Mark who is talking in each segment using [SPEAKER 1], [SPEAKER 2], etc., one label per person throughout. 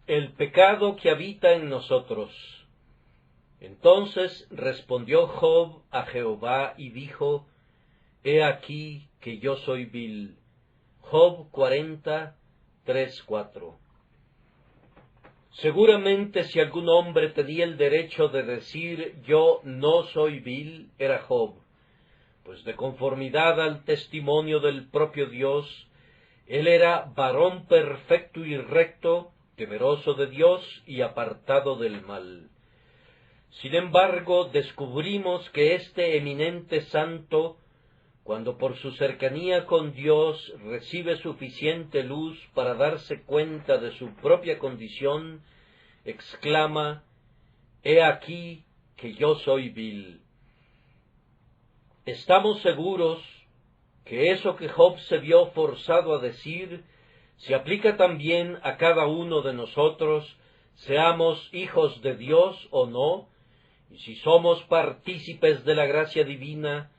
[SPEAKER 1] El pecado que habita en nosotros. Entonces respondió Job a Jehová y dijo: He aquí que yo soy vil. Job 40:3-4. Seguramente si algún hombre tenía el derecho de decir yo no soy vil, era Job, pues de conformidad al testimonio del propio Dios, él era varón perfecto y recto, temeroso de Dios y apartado del mal. Sin embargo, descubrimos que este eminente santo, cuando por su cercanía con Dios recibe suficiente luz para darse cuenta de su propia condición, exclama: He aquí que yo soy vil. Estamos seguros que eso que Job se vio forzado a decir se aplica también a cada uno de nosotros, seamos hijos de Dios o no, y si somos partícipes de la gracia divina,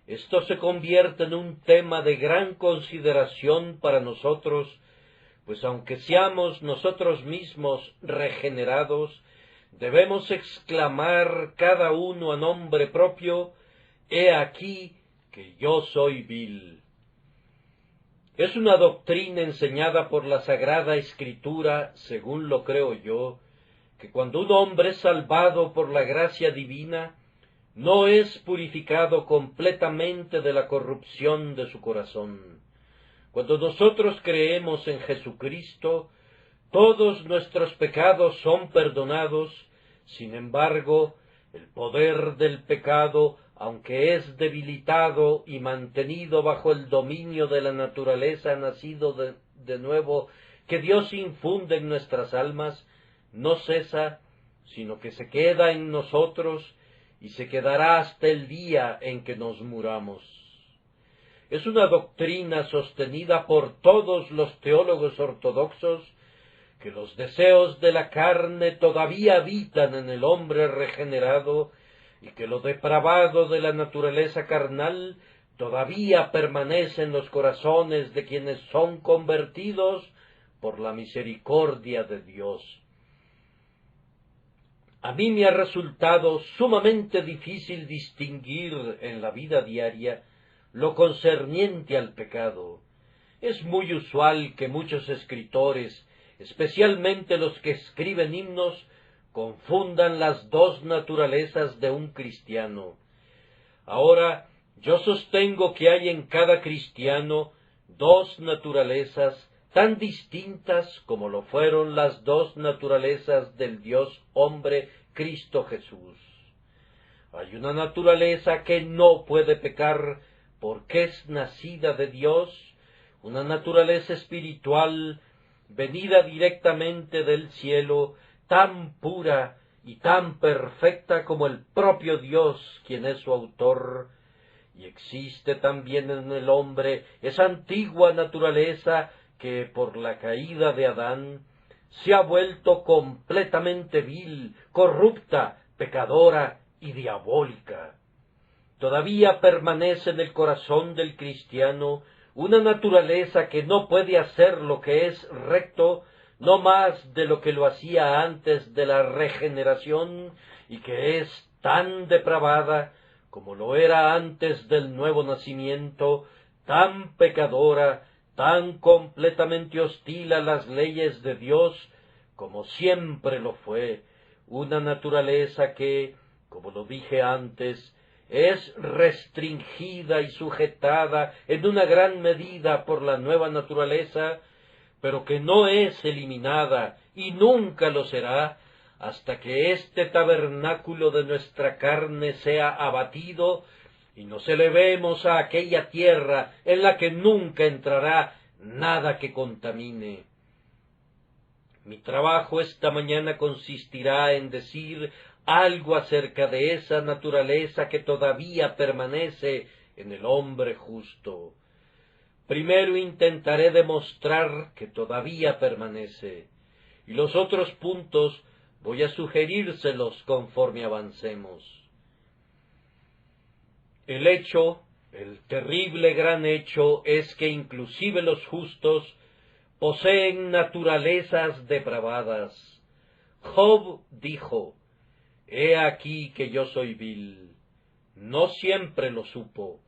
[SPEAKER 1] esto se convierte en un tema de gran consideración para nosotros, pues aunque seamos nosotros mismos regenerados, debemos exclamar cada uno a nombre propio: He aquí que yo soy vil. Es una doctrina enseñada por la Sagrada Escritura, según lo creo yo, que cuando un hombre es salvado por la gracia divina, no es purificado completamente de la corrupción de su corazón. Cuando nosotros creemos en Jesucristo, todos nuestros pecados son perdonados. Sin embargo, el poder del pecado, aunque es debilitado y mantenido bajo el dominio de la naturaleza nacido de nuevo que Dios infunde en nuestras almas, no cesa, sino que se queda en nosotros y se quedará hasta el día en que nos muramos. Es una doctrina sostenida por todos los teólogos ortodoxos, que los deseos de la carne todavía habitan en el hombre regenerado y que lo depravado de la naturaleza carnal todavía permanece en los corazones de quienes son convertidos por la misericordia de Dios. A mí me ha resultado sumamente difícil distinguir en la vida diaria lo concerniente al pecado. Es muy usual que muchos escritores, especialmente los que escriben himnos, confundan las dos naturalezas de un cristiano. Ahora, yo sostengo que hay en cada cristiano dos naturalezas tan distintas como lo fueron las dos naturalezas del Dios hombre Cristo Jesús. Hay una naturaleza que no puede pecar porque es nacida de Dios, una naturaleza espiritual venida directamente del cielo, tan pura y tan perfecta como el propio Dios, quien es su autor. Y existe también en el hombre esa antigua naturaleza que, por la caída de Adán, se ha vuelto completamente vil, corrupta, pecadora y diabólica. Todavía permanece en el corazón del cristiano una naturaleza que no puede hacer lo que es recto, no más de lo que lo hacía antes de la regeneración, y que es tan depravada como lo era antes del nuevo nacimiento, tan pecadora, tan completamente hostil a las leyes de Dios, como siempre lo fue, una naturaleza que, como lo dije antes, es restringida y sujetada en una gran medida por la nueva naturaleza, pero que no es eliminada y nunca lo será hasta que este tabernáculo de nuestra carne sea abatido y nos elevemos a aquella tierra en la que nunca entrará nada que contamine. Mi trabajo esta mañana consistirá en decir algo acerca de esa naturaleza que todavía permanece en el hombre justo. Primero intentaré demostrar que todavía permanece, y los otros puntos voy a sugerírselos conforme avancemos. El terrible gran hecho, es que inclusive los justos poseen naturalezas depravadas. Job dijo, he aquí que yo soy vil. No siempre lo supo.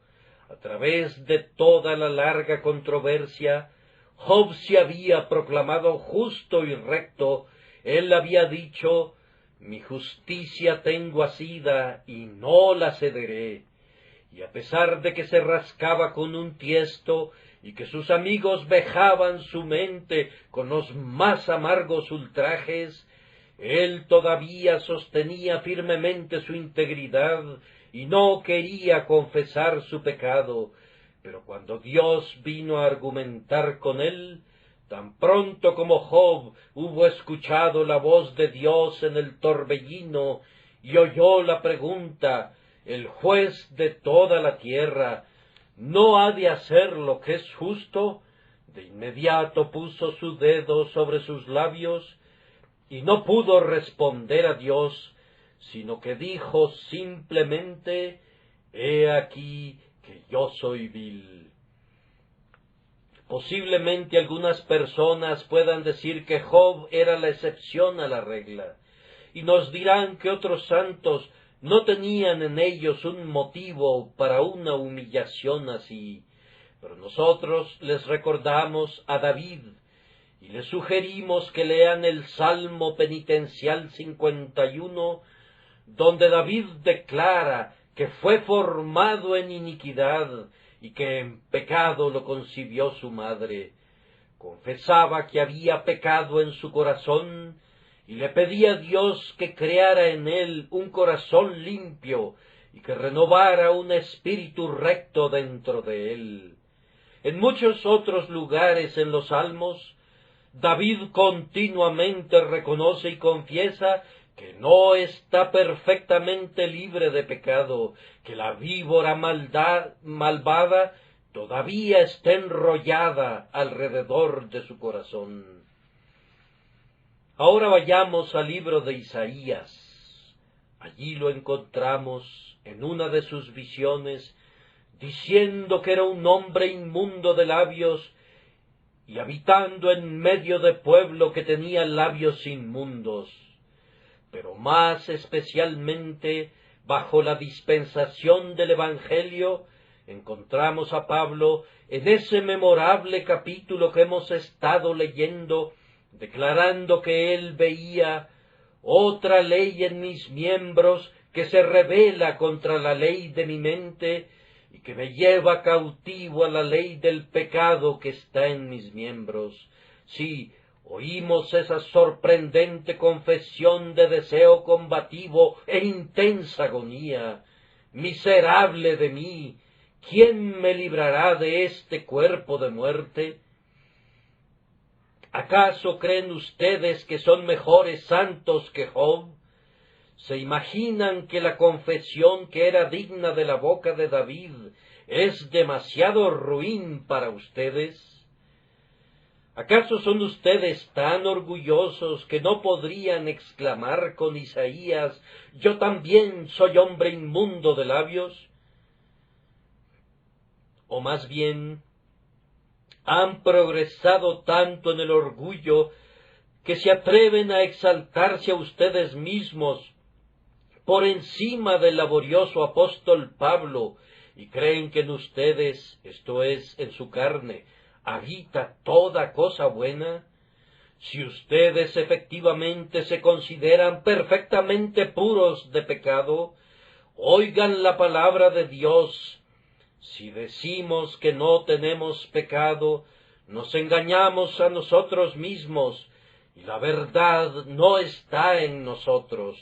[SPEAKER 1] A través de toda la larga controversia, Job se había proclamado justo y recto. Él había dicho, mi justicia tengo asida y no la cederé. Y a pesar de que se rascaba con un tiesto y que sus amigos vejaban su mente con los más amargos ultrajes, él todavía sostenía firmemente su integridad y no quería confesar su pecado. Pero cuando Dios vino a argumentar con él, tan pronto como Job hubo escuchado la voz de Dios en el torbellino y oyó la pregunta, el juez de toda la tierra, ¿no ha de hacer lo que es justo? De inmediato puso su dedo sobre sus labios y no pudo responder a Dios, sino que dijo simplemente, he aquí que yo soy vil. Posiblemente algunas personas puedan decir que Job era la excepción a la regla, y nos dirán que otros santos no tenían en ellos un motivo para una humillación así, pero nosotros les recordamos a David, y les sugerimos que lean el Salmo Penitencial 51, donde David declara que fue formado en iniquidad y que en pecado lo concibió su madre. Confesaba que había pecado en su corazón y le pedía a Dios que creara en él un corazón limpio y que renovara un espíritu recto dentro de él. En muchos otros lugares en los Salmos, David continuamente reconoce y confiesa que no está perfectamente libre de pecado, que la víbora malvada todavía está enrollada alrededor de su corazón. Ahora vayamos al libro de Isaías. Allí lo encontramos en una de sus visiones, diciendo que era un hombre inmundo de labios y habitando en medio de pueblo que tenía labios inmundos. Pero más especialmente bajo la dispensación del Evangelio, encontramos a Pablo en ese memorable capítulo que hemos estado leyendo, declarando que él veía otra ley en mis miembros que se rebela contra la ley de mi mente y que me lleva cautivo a la ley del pecado que está en mis miembros. Sí, oímos esa sorprendente confesión de deseo combativo e intensa agonía. Miserable de mí, ¿quién me librará de este cuerpo de muerte? ¿Acaso creen ustedes que son mejores santos que Job? ¿Se imaginan que la confesión que era digna de la boca de David es demasiado ruin para ustedes? ¿Acaso son ustedes tan orgullosos que no podrían exclamar con Isaías, yo también soy hombre inmundo de labios? O más bien, han progresado tanto en el orgullo que se atreven a exaltarse a ustedes mismos por encima del laborioso apóstol Pablo y creen que en ustedes, esto es, en su carne, habita toda cosa buena. Si ustedes efectivamente se consideran perfectamente puros de pecado, oigan la palabra de Dios. Si decimos que no tenemos pecado, nos engañamos a nosotros mismos, y la verdad no está en nosotros.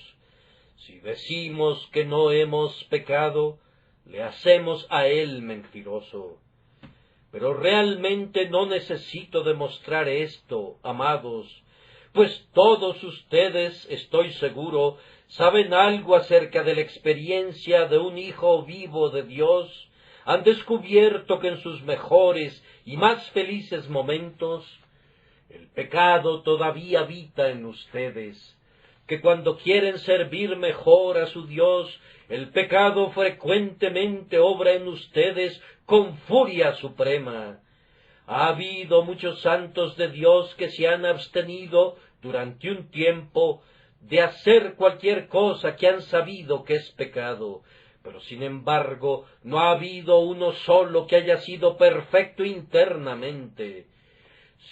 [SPEAKER 1] Si decimos que no hemos pecado, le hacemos a él mentiroso. Pero realmente no necesito demostrar esto, amados, pues todos ustedes, estoy seguro, saben algo acerca de la experiencia de un hijo vivo de Dios. Han descubierto que en sus mejores y más felices momentos, el pecado todavía habita en ustedes, que cuando quieren servir mejor a su Dios, el pecado frecuentemente obra en ustedes con furia suprema. Ha habido muchos santos de Dios que se han abstenido durante un tiempo de hacer cualquier cosa que han sabido que es pecado, pero sin embargo no ha habido uno solo que haya sido perfecto internamente.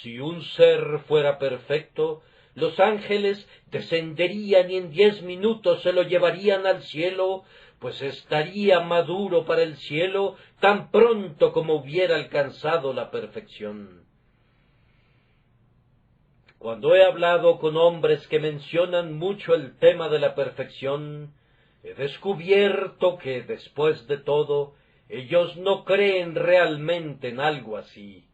[SPEAKER 1] Si un ser fuera perfecto, los ángeles descenderían y en 10 minutos se lo llevarían al cielo, pues estaría maduro para el cielo tan pronto como hubiera alcanzado la perfección. Cuando he hablado con hombres que mencionan mucho el tema de la perfección, he descubierto que, después de todo, ellos no creen realmente en algo así.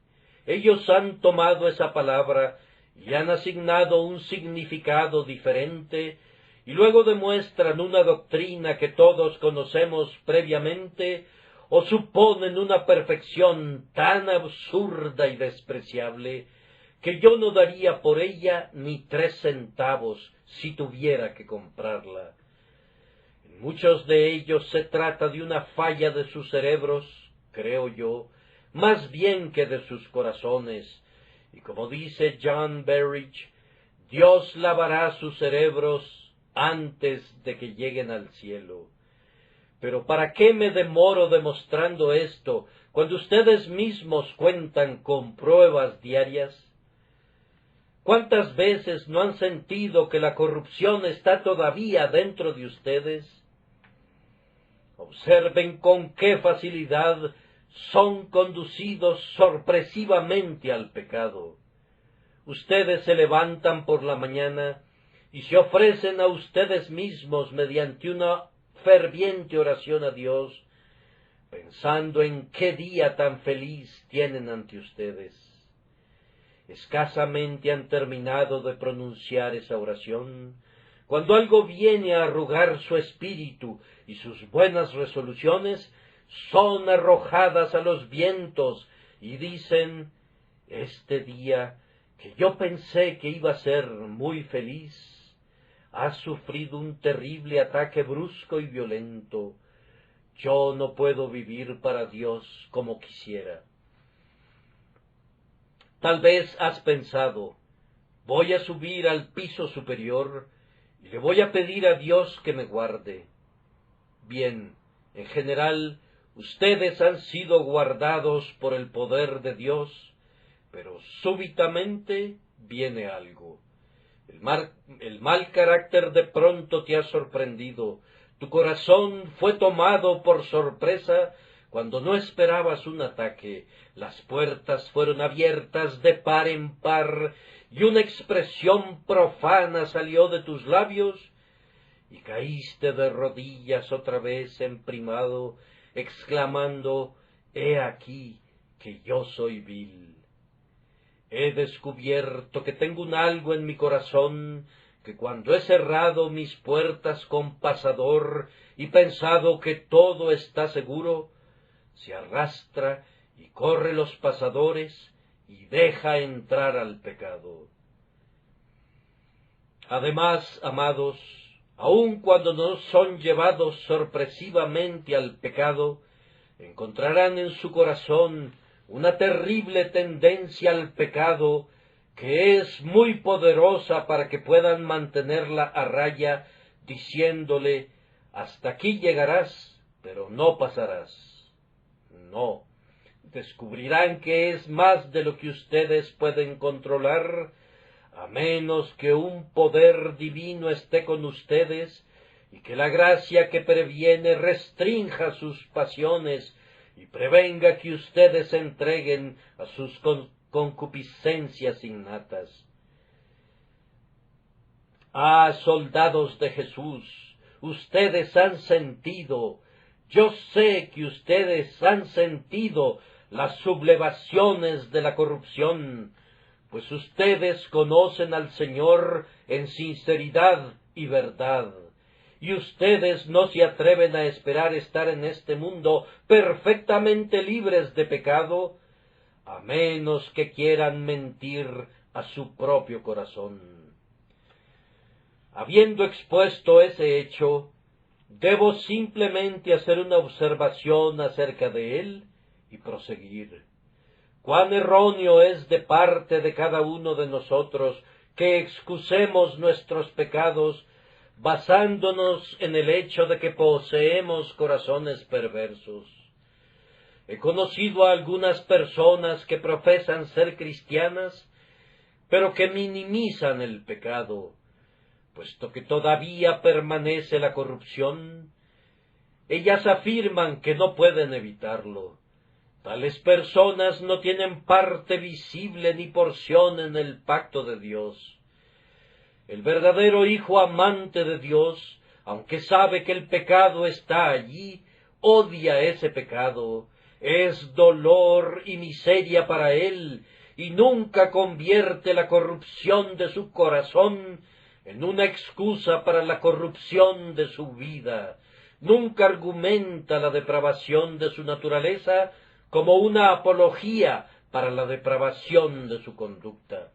[SPEAKER 1] Ellos han tomado esa palabra y han asignado un significado diferente, y luego demuestran una doctrina que todos conocemos previamente, o suponen una perfección tan absurda y despreciable, que yo no daría por ella ni 3 centavos si tuviera que comprarla. En muchos de ellos se trata de una falla de sus cerebros, creo yo, más bien que de sus corazones, y como dice John Berridge, Dios lavará sus cerebros antes de que lleguen al cielo. Pero ¿para qué me demoro demostrando esto cuando ustedes mismos cuentan con pruebas diarias? ¿Cuántas veces no han sentido que la corrupción está todavía dentro de ustedes? Observen con qué facilidad son conducidos sorpresivamente al pecado. Ustedes se levantan por la mañana y se ofrecen a ustedes mismos mediante una ferviente oración a Dios, pensando en qué día tan feliz tienen ante ustedes. Escasamente han terminado de pronunciar esa oración, cuando algo viene a arrugar su espíritu y sus buenas resoluciones son arrojadas a los vientos y dicen, este día que yo pensé que iba a ser muy feliz, ha sufrido un terrible ataque brusco y violento. Yo no puedo vivir para Dios como quisiera. Tal vez has pensado, voy a subir al piso superior y le voy a pedir a Dios que me guarde. Bien, en general, ustedes han sido guardados por el poder de Dios, pero súbitamente viene algo. El mal carácter de pronto te ha sorprendido, tu corazón fue tomado por sorpresa cuando no esperabas un ataque, las puertas fueron abiertas de par en par y una expresión profana salió de tus labios y caíste de rodillas otra vez emprimado, exclamando, «He aquí que yo soy vil». He descubierto que tengo un algo en mi corazón que cuando he cerrado mis puertas con pasador y pensado que todo está seguro, se arrastra y corre los pasadores y deja entrar al pecado. Además, amados, aun cuando no son llevados sorpresivamente al pecado, encontrarán en su corazón una terrible tendencia al pecado que es muy poderosa para que puedan mantenerla a raya, diciéndole, hasta aquí llegarás, pero no pasarás. No, descubrirán que es más de lo que ustedes pueden controlar, a menos que un poder divino esté con ustedes y que la gracia que previene restrinja sus pasiones y prevenga que ustedes se entreguen a sus concupiscencias innatas. Ah, soldados de Jesús, ustedes han sentido, yo sé que ustedes han sentido las sublevaciones de la corrupción, pues ustedes conocen al Señor en sinceridad y verdad, y ustedes no se atreven a esperar estar en este mundo perfectamente libres de pecado, a menos que quieran mentir a su propio corazón. Habiendo expuesto ese hecho, debo simplemente hacer una observación acerca de él y proseguir. Cuán erróneo es de parte de cada uno de nosotros que excusemos nuestros pecados basándonos en el hecho de que poseemos corazones perversos. He conocido a algunas personas que profesan ser cristianas, pero que minimizan el pecado, puesto que todavía permanece la corrupción. Ellas afirman que no pueden evitarlo. Tales personas no tienen parte visible ni porción en el pacto de Dios. El verdadero hijo amante de Dios, aunque sabe que el pecado está allí, odia ese pecado, es dolor y miseria para él, y nunca convierte la corrupción de su corazón en una excusa para la corrupción de su vida. Nunca argumenta la depravación de su naturaleza como una apología para la depravación de su conducta.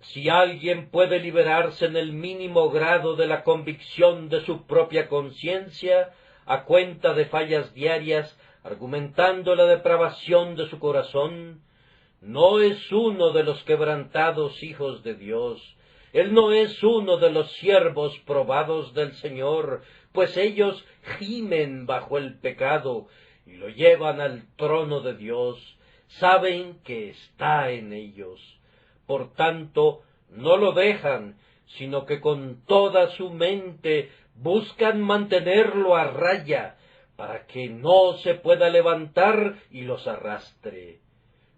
[SPEAKER 1] Si alguien puede liberarse en el mínimo grado de la convicción de su propia conciencia, a cuenta de fallas diarias, argumentando la depravación de su corazón, no es uno de los quebrantados hijos de Dios. Él no es uno de los siervos probados del Señor, pues ellos gimen bajo el pecado y lo llevan al trono de Dios. Saben que está en ellos. Por tanto, no lo dejan, sino que con toda su mente buscan mantenerlo a raya, para que no se pueda levantar y los arrastre.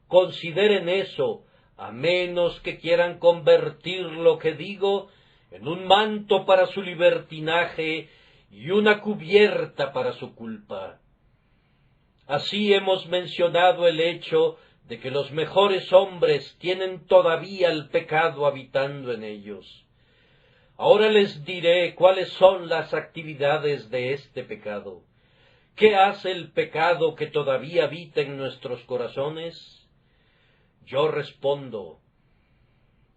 [SPEAKER 1] Consideren eso, a menos que quieran convertir lo que digo en un manto para su libertinaje y una cubierta para su culpa. Así hemos mencionado el hecho de que los mejores hombres tienen todavía el pecado habitando en ellos. Ahora les diré cuáles son las actividades de este pecado. ¿Qué hace el pecado que todavía habita en nuestros corazones? Yo respondo,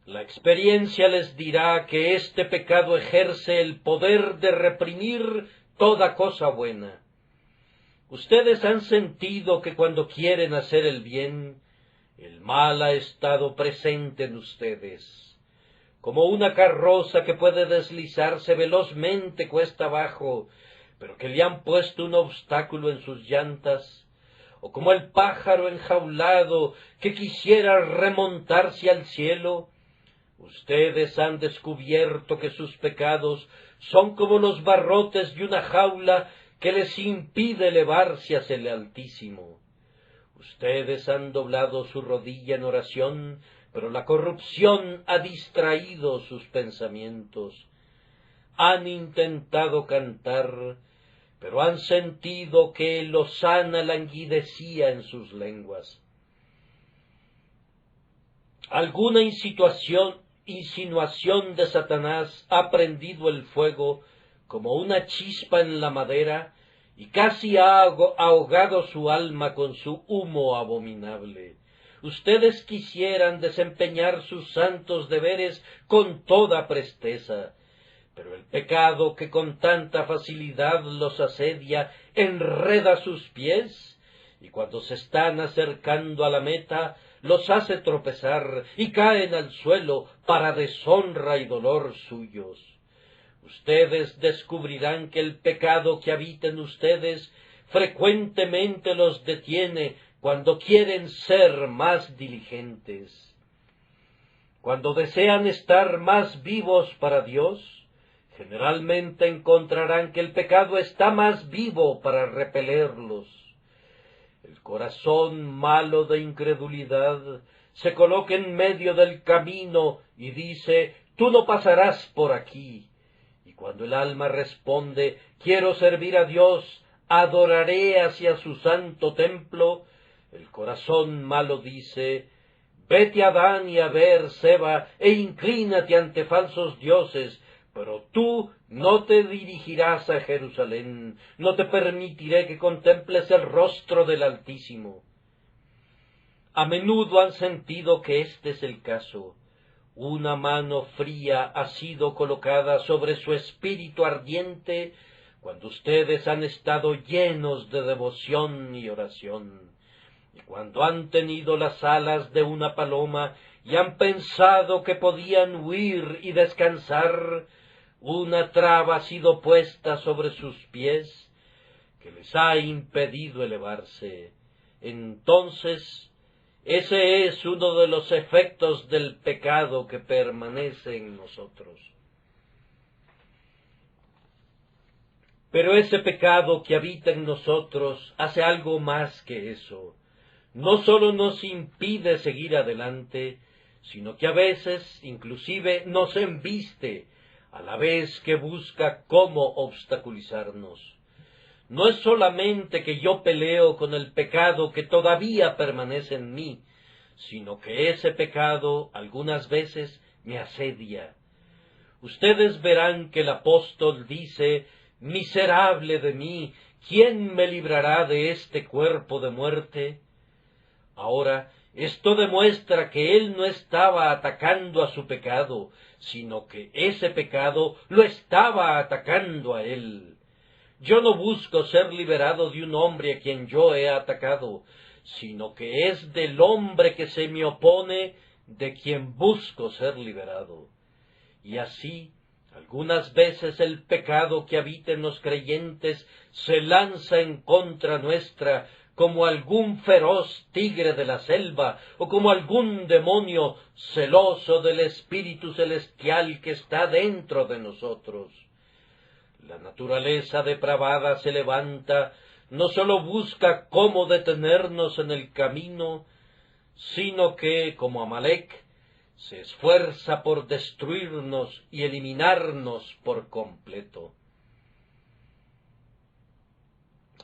[SPEAKER 1] la experiencia les dirá que este pecado ejerce el poder de reprimir toda cosa buena. Ustedes han sentido que cuando quieren hacer el bien, el mal ha estado presente en ustedes, como una carroza que puede deslizarse velozmente cuesta abajo, pero que le han puesto un obstáculo en sus llantas, o como el pájaro enjaulado que quisiera remontarse al cielo. Ustedes han descubierto que sus pecados son como los barrotes de una jaula que les impide elevarse hacia el Altísimo. Ustedes han doblado su rodilla en oración, pero la corrupción ha distraído sus pensamientos. Han intentado cantar, pero han sentido que lozana languidecía en sus lenguas. Alguna insinuación de Satanás ha prendido el fuego como una chispa en la madera y casi ha ahogado su alma con su humo abominable. Ustedes quisieran desempeñar sus santos deberes con toda presteza, pero el pecado que con tanta facilidad los asedia enreda sus pies, y cuando se están acercando a la meta, los hace tropezar y caen al suelo para deshonra y dolor suyos. Ustedes descubrirán que el pecado que habita en ustedes frecuentemente los detiene cuando quieren ser más diligentes. Cuando desean estar más vivos para Dios, generalmente encontrarán que el pecado está más vivo para repelerlos. El corazón malo de incredulidad se coloca en medio del camino y dice, tú no pasarás por aquí. Y cuando el alma responde, quiero servir a Dios, adoraré hacia su santo templo, el corazón malo dice, vete a Dan y a Beer-seba e inclínate ante falsos dioses, pero tú no te dirigirás a Jerusalén, no te permitiré que contemples el rostro del Altísimo. A menudo han sentido que este es el caso. Una mano fría ha sido colocada sobre su espíritu ardiente cuando ustedes han estado llenos de devoción y oración. Y cuando han tenido las alas de una paloma y han pensado que podían huir y descansar, una traba ha sido puesta sobre sus pies que les ha impedido elevarse. Entonces, ese es uno de los efectos del pecado que permanece en nosotros. Pero ese pecado que habita en nosotros hace algo más que eso. No sólo nos impide seguir adelante, sino que a veces, inclusive, nos embiste, a la vez que busca cómo obstaculizarnos. No es solamente que yo peleo con el pecado que todavía permanece en mí, sino que ese pecado algunas veces me asedia. Ustedes verán que el apóstol dice: «Miserable de mí, ¿quién me librará de este cuerpo de muerte?». Ahora, esto demuestra que él no estaba atacando a su pecado, sino que ese pecado lo estaba atacando a él. Yo no busco ser liberado de un hombre a quien yo he atacado, sino que es del hombre que se me opone de quien busco ser liberado. Y así, algunas veces el pecado que habita en los creyentes se lanza en contra nuestra, como algún feroz tigre de la selva, o como algún demonio celoso del Espíritu Celestial que está dentro de nosotros. La naturaleza depravada se levanta, no sólo busca cómo detenernos en el camino, sino que, como Amalec, se esfuerza por destruirnos y eliminarnos por completo.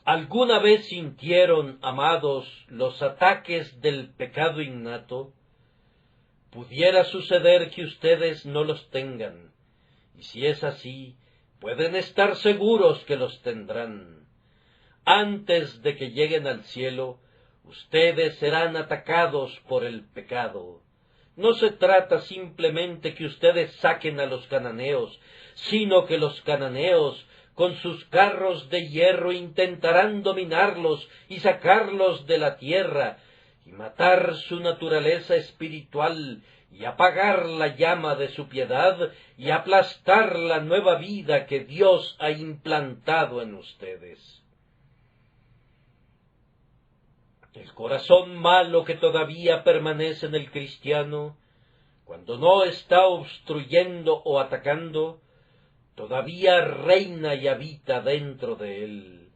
[SPEAKER 1] ¿Alguna vez sintieron, amados, los ataques del pecado innato? Pudiera suceder que ustedes no los tengan, y si es así, pueden estar seguros que los tendrán. Antes de que lleguen al cielo, ustedes serán atacados por el pecado. No se trata simplemente que ustedes saquen a los cananeos, sino que los cananeos, con sus carros de hierro, intentarán dominarlos y sacarlos de la tierra, y matar su naturaleza espiritual, y apagar la llama de su piedad, y aplastar la nueva vida que Dios ha implantado en ustedes. El corazón malo que todavía permanece en el cristiano, cuando no está obstruyendo o atacando, todavía reina y habita dentro de él.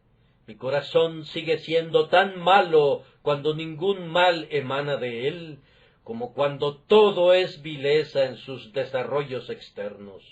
[SPEAKER 1] Mi corazón sigue siendo tan malo cuando ningún mal emana de él, como cuando todo es vileza en sus desarrollos externos.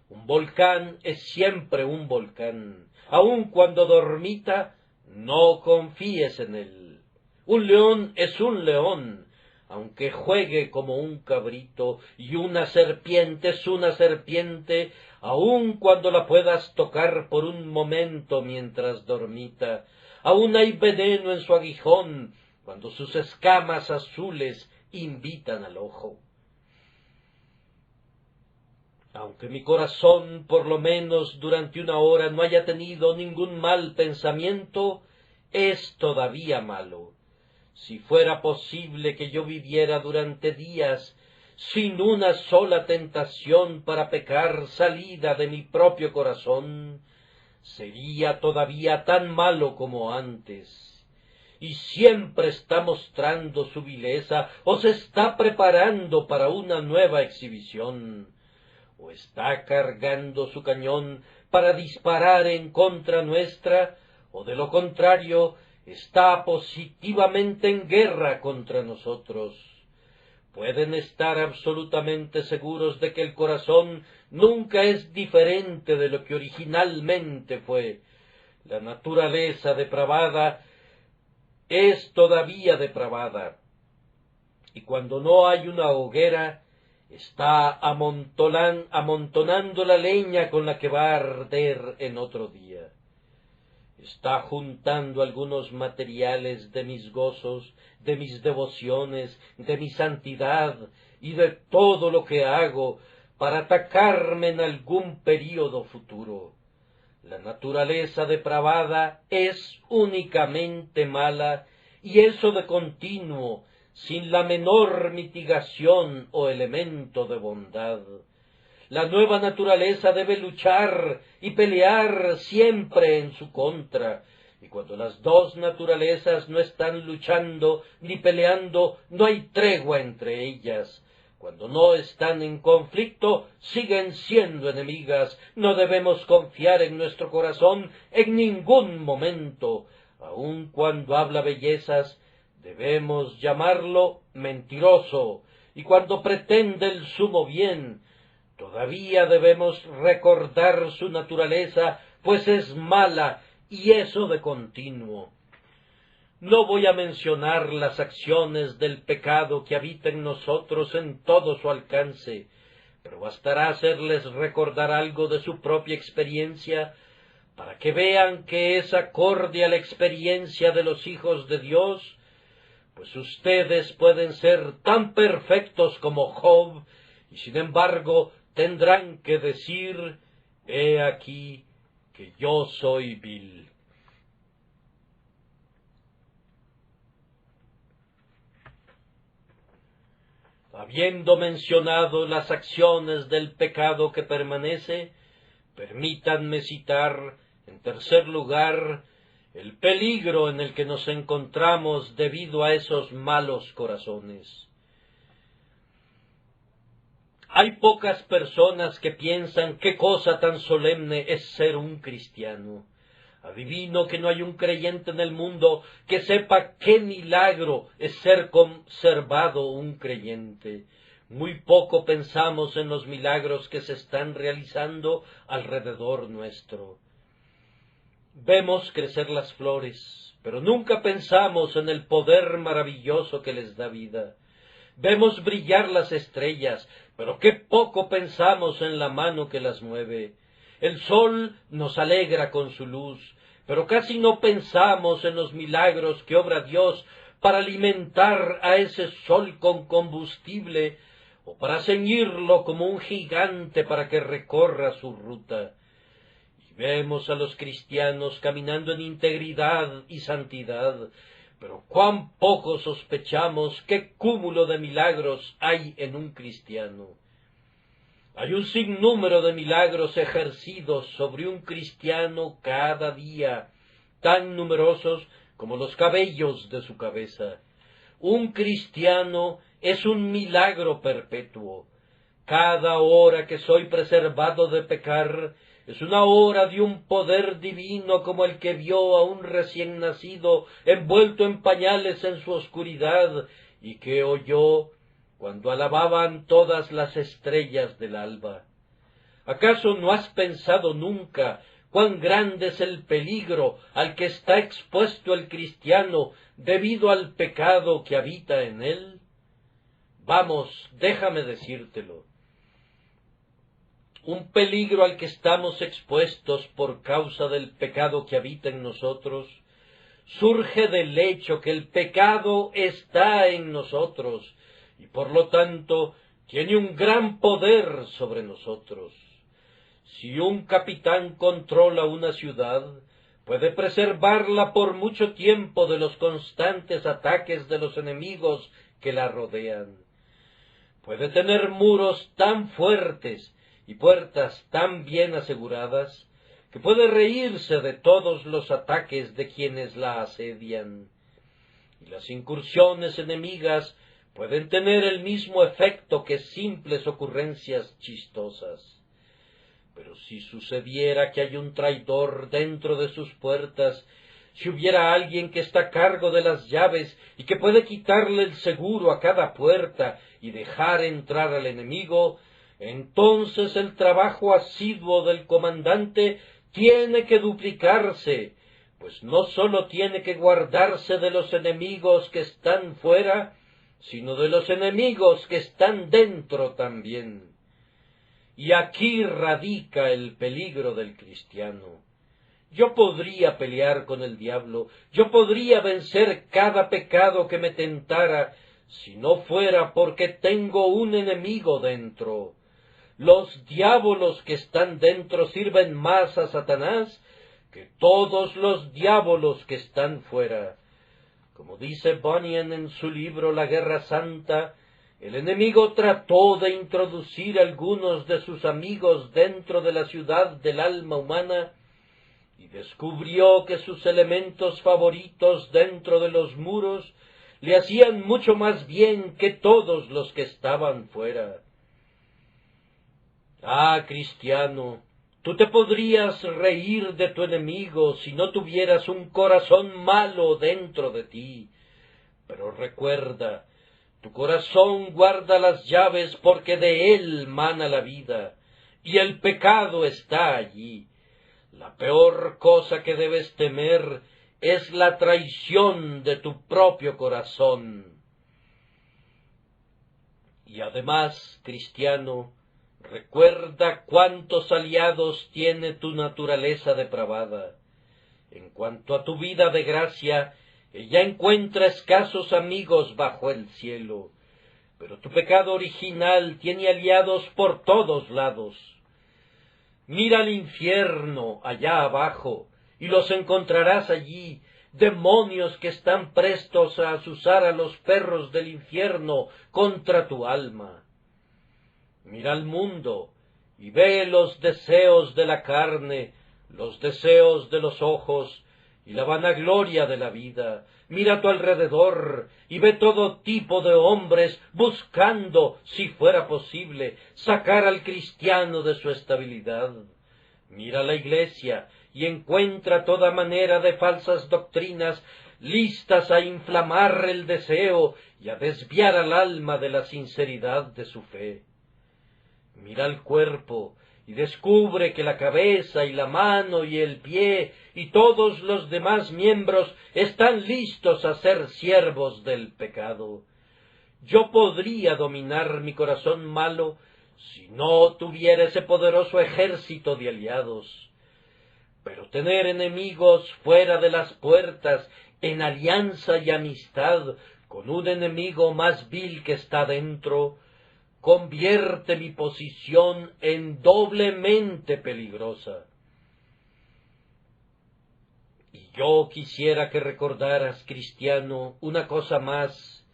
[SPEAKER 1] Un volcán es siempre un volcán, aun cuando dormita, no confíes en él. Un león es un león, aunque juegue como un cabrito, y una serpiente es una serpiente, aun cuando la puedas tocar por un momento mientras dormita. Aun hay veneno en su aguijón, cuando sus escamas azules invitan al ojo. Aunque mi corazón, por lo menos durante una hora, no haya tenido ningún mal pensamiento, es todavía malo. Si fuera posible que yo viviera durante días sin una sola tentación para pecar salida de mi propio corazón, sería todavía tan malo como antes. Y siempre está mostrando su vileza, o se está preparando para una nueva exhibición, o está cargando su cañón para disparar en contra nuestra, o de lo contrario, está positivamente en guerra contra nosotros. Pueden estar absolutamente seguros de que el corazón nunca es diferente de lo que originalmente fue. La naturaleza depravada es todavía depravada, y cuando no hay una hoguera, está amontonando la leña con la que va a arder en otro día. Está juntando algunos materiales de mis gozos, de mis devociones, de mi santidad y de todo lo que hago para atacarme en algún período futuro. La naturaleza depravada es únicamente mala y eso de continuo, sin la menor mitigación o elemento de bondad. La nueva naturaleza debe luchar y pelear siempre en su contra, y cuando las dos naturalezas no están luchando ni peleando, no hay tregua entre ellas. Cuando no están en conflicto, siguen siendo enemigas. No debemos confiar en nuestro corazón en ningún momento. Aun cuando habla bellezas, debemos llamarlo mentiroso, y cuando pretende el sumo bien, todavía debemos recordar su naturaleza, pues es mala, y eso de continuo. No voy a mencionar las acciones del pecado que habita en nosotros en todo su alcance, pero bastará hacerles recordar algo de su propia experiencia, para que vean que es acorde a la experiencia de los hijos de Dios, pues ustedes pueden ser tan perfectos como Job, y sin embargo tendrán que decir: he aquí que yo soy vil. Habiendo mencionado las acciones del pecado que permanece, permítanme citar, en tercer lugar, el peligro en el que nos encontramos debido a esos malos corazones. Hay pocas personas que piensan qué cosa tan solemne es ser un cristiano. Adivino que no hay un creyente en el mundo que sepa qué milagro es ser conservado un creyente. Muy poco pensamos en los milagros que se están realizando alrededor nuestro. Vemos crecer las flores, pero nunca pensamos en el poder maravilloso que les da vida. Vemos brillar las estrellas, pero qué poco pensamos en la mano que las mueve. El sol nos alegra con su luz, pero casi no pensamos en los milagros que obra Dios para alimentar a ese sol con combustible, o para ceñirlo como un gigante para que recorra su ruta. Y vemos a los cristianos caminando en integridad y santidad, pero cuán poco sospechamos qué cúmulo de milagros hay en un cristiano. Hay un sinnúmero de milagros ejercidos sobre un cristiano cada día, tan numerosos como los cabellos de su cabeza. Un cristiano es un milagro perpetuo. Cada hora que soy preservado de pecar es una hora de un poder divino como el que vio a un recién nacido envuelto en pañales en su oscuridad y que oyó cuando alababan todas las estrellas del alba. ¿Acaso no has pensado nunca cuán grande es el peligro al que está expuesto el cristiano debido al pecado que habita en él? Vamos, déjame decírtelo. Un peligro al que estamos expuestos por causa del pecado que habita en nosotros surge del hecho que el pecado está en nosotros y por lo tanto tiene un gran poder sobre nosotros. Si un capitán controla una ciudad, puede preservarla por mucho tiempo de los constantes ataques de los enemigos que la rodean. Puede tener muros tan fuertes y puertas tan bien aseguradas que puede reírse de todos los ataques de quienes la asedian. Y las incursiones enemigas pueden tener el mismo efecto que simples ocurrencias chistosas. Pero si sucediera que hay un traidor dentro de sus puertas, si hubiera alguien que está a cargo de las llaves y que puede quitarle el seguro a cada puerta y dejar entrar al enemigo, entonces el trabajo asiduo del comandante tiene que duplicarse, pues no sólo tiene que guardarse de los enemigos que están fuera, sino de los enemigos que están dentro también. Y aquí radica el peligro del cristiano. Yo podría pelear con el diablo, yo podría vencer cada pecado que me tentara, si no fuera porque tengo un enemigo dentro. Los diábolos que están dentro sirven más a Satanás que todos los diábolos que están fuera. Como dice Bunyan en su libro La Guerra Santa, el enemigo trató de introducir algunos de sus amigos dentro de la ciudad del alma humana y descubrió que sus elementos favoritos dentro de los muros le hacían mucho más bien que todos los que estaban fuera. Ah, cristiano, tú te podrías reír de tu enemigo si no tuvieras un corazón malo dentro de ti. Pero recuerda, tu corazón guarda las llaves porque de él mana la vida, y el pecado está allí. La peor cosa que debes temer es la traición de tu propio corazón. Y además, cristiano, recuerda cuántos aliados tiene tu naturaleza depravada. En cuanto a tu vida de gracia, ella encuentra escasos amigos bajo el cielo, pero tu pecado original tiene aliados por todos lados. Mira al infierno allá abajo, y los encontrarás allí, demonios que están prestos a azuzar a los perros del infierno contra tu alma. Mira al mundo, y ve los deseos de la carne, los deseos de los ojos, y la vanagloria de la vida. Mira a tu alrededor, y ve todo tipo de hombres buscando, si fuera posible, sacar al cristiano de su estabilidad. Mira la Iglesia, y encuentra toda manera de falsas doctrinas listas a inflamar el deseo y a desviar al alma de la sinceridad de su fe. Mira el cuerpo, y descubre que la cabeza y la mano y el pie y todos los demás miembros están listos a ser siervos del pecado. Yo podría dominar mi corazón malo si no tuviera ese poderoso ejército de aliados. Pero tener enemigos fuera de las puertas, en alianza y amistad con un enemigo más vil que está dentro, convierte mi posición en doblemente peligrosa. Y yo quisiera que recordaras, cristiano, una cosa más,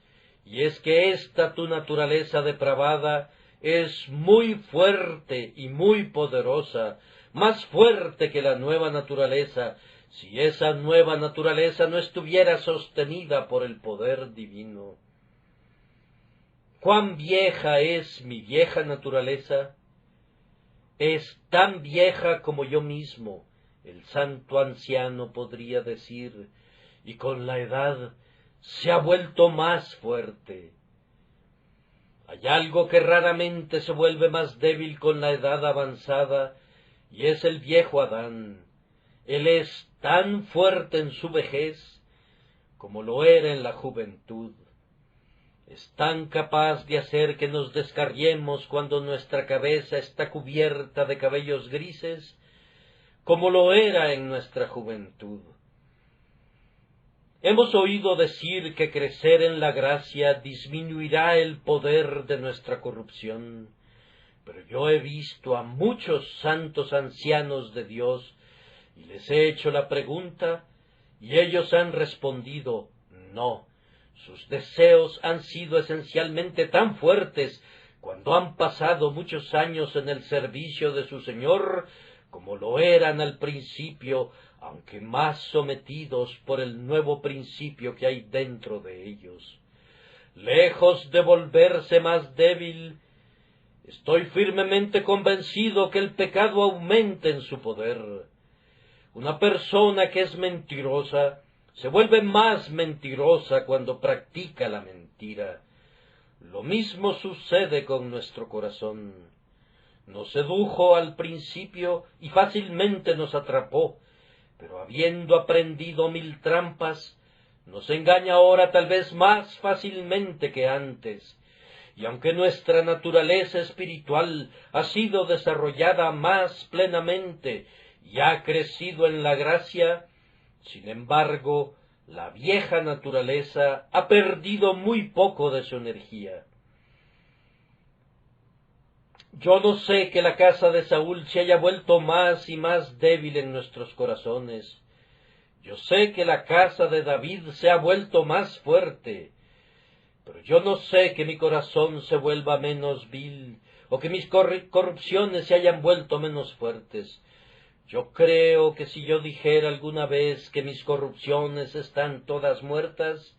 [SPEAKER 1] y es que esta tu naturaleza depravada es muy fuerte y muy poderosa, más fuerte que la nueva naturaleza, si esa nueva naturaleza no estuviera sostenida por el poder divino. ¿Cuán vieja es mi vieja naturaleza? Es tan vieja como yo mismo, el santo anciano podría decir, y con la edad se ha vuelto más fuerte. Hay algo que raramente se vuelve más débil con la edad avanzada, y es el viejo Adán. Él es tan fuerte en su vejez como lo era en la juventud. Es tan capaz de hacer que nos descarriemos cuando nuestra cabeza está cubierta de cabellos grises, como lo era en nuestra juventud. Hemos oído decir que crecer en la gracia disminuirá el poder de nuestra corrupción, pero yo he visto a muchos santos ancianos de Dios y les he hecho la pregunta y ellos han respondido no. Sus deseos han sido esencialmente tan fuertes cuando han pasado muchos años en el servicio de su Señor, como lo eran al principio, aunque más sometidos por el nuevo principio que hay dentro de ellos. Lejos de volverse más débil, estoy firmemente convencido que el pecado aumenta en su poder. Una persona que es mentirosa se vuelve más mentirosa cuando practica la mentira. Lo mismo sucede con nuestro corazón. Nos sedujo al principio y fácilmente nos atrapó, pero habiendo aprendido 1000 trampas, nos engaña ahora tal vez más fácilmente que antes. Y aunque nuestra naturaleza espiritual ha sido desarrollada más plenamente y ha crecido en la gracia, sin embargo, la vieja naturaleza ha perdido muy poco de su energía. Yo no sé que la casa de Saúl se haya vuelto más y más débil en nuestros corazones. Yo sé que la casa de David se ha vuelto más fuerte, pero yo no sé que mi corazón se vuelva menos vil, o que mis corrupciones se hayan vuelto menos fuertes. Yo creo que si yo dijera alguna vez que mis corrupciones están todas muertas,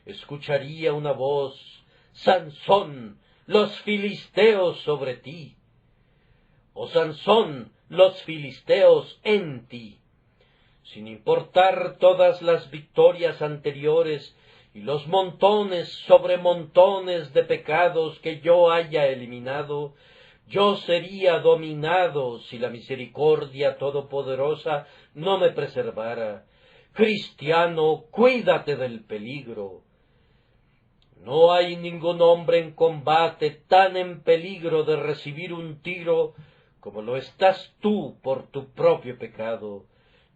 [SPEAKER 1] escucharía una voz: Sansón, los filisteos sobre ti. O Sansón, los filisteos en ti. Sin importar todas las victorias anteriores y los montones sobre montones de pecados que yo haya eliminado, yo sería dominado si la misericordia todopoderosa no me preservara. Cristiano, cuídate del peligro. No hay ningún hombre en combate tan en peligro de recibir un tiro como lo estás tú por tu propio pecado.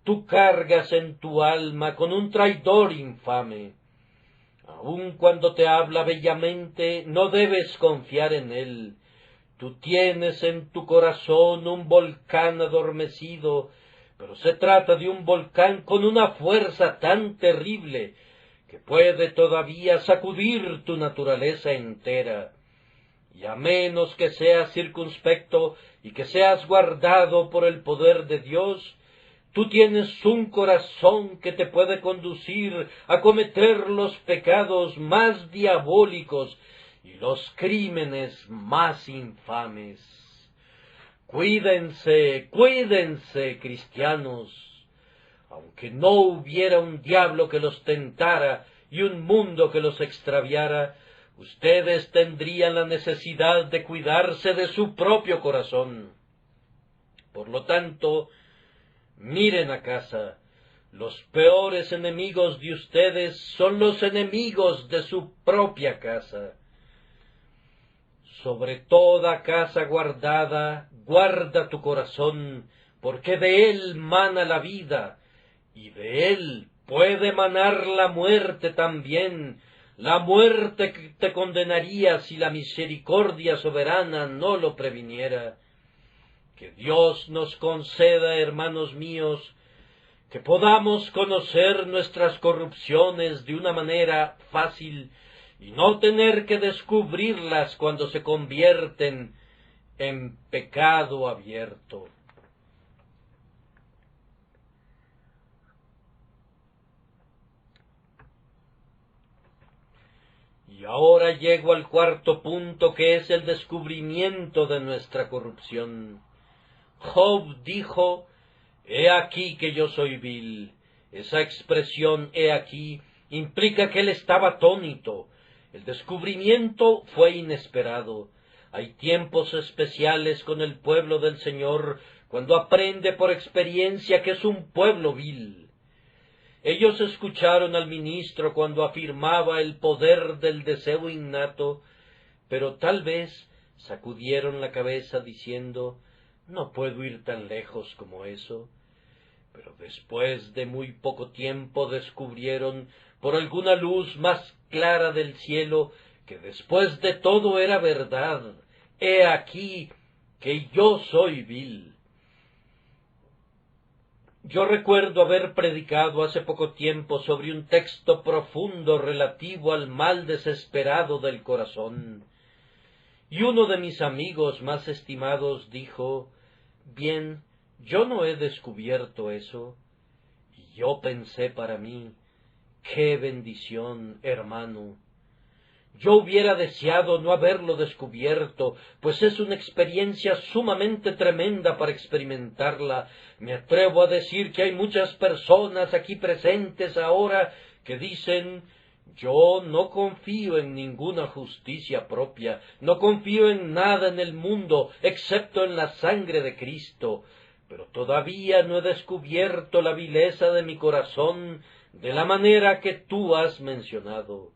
[SPEAKER 1] Tú cargas en tu alma con un traidor infame. Aun cuando te habla bellamente, no debes confiar en él. Tú tienes en tu corazón un volcán adormecido, pero se trata de un volcán con una fuerza tan terrible que puede todavía sacudir tu naturaleza entera. Y a menos que seas circunspecto y que seas guardado por el poder de Dios, tú tienes un corazón que te puede conducir a cometer los pecados más diabólicos y los crímenes más infames. Cuídense, cuídense, cristianos. Aunque no hubiera un diablo que los tentara y un mundo que los extraviara, ustedes tendrían la necesidad de cuidarse de su propio corazón. Por lo tanto, miren a casa. Los peores enemigos de ustedes son los enemigos de su propia casa. Sobre toda casa guardada, guarda tu corazón, porque de él mana la vida, y de él puede manar la muerte también, la muerte que te condenaría si la misericordia soberana no lo previniera. Que Dios nos conceda, hermanos míos, que podamos conocer nuestras corrupciones de una manera fácil y no tener que descubrirlas cuando se convierten en pecado abierto. Y ahora llego al cuarto punto, que es el descubrimiento de nuestra corrupción. Job dijo: «He aquí que yo soy vil». Esa expresión «he aquí» implica que él estaba atónito. El descubrimiento fue inesperado. Hay tiempos especiales con el pueblo del Señor cuando aprende por experiencia que es un pueblo vil. Ellos escucharon al ministro cuando afirmaba el poder del deseo innato, pero tal vez sacudieron la cabeza diciendo: «No puedo ir tan lejos como eso». Pero después de muy poco tiempo descubrieron, por alguna luz más clara del cielo, que después de todo era verdad. «He aquí que yo soy vil». Yo recuerdo haber predicado hace poco tiempo sobre un texto profundo relativo al mal desesperado del corazón, y uno de mis amigos más estimados dijo: «Bien, yo no he descubierto eso». Y yo pensé para mí: «¡Qué bendición, hermano!». Yo hubiera deseado no haberlo descubierto, pues es una experiencia sumamente tremenda para experimentarla. Me atrevo a decir que hay muchas personas aquí presentes ahora que dicen: «Yo no confío en ninguna justicia propia, no confío en nada en el mundo, excepto en la sangre de Cristo, pero todavía no he descubierto la vileza de mi corazón de la manera que tú has mencionado».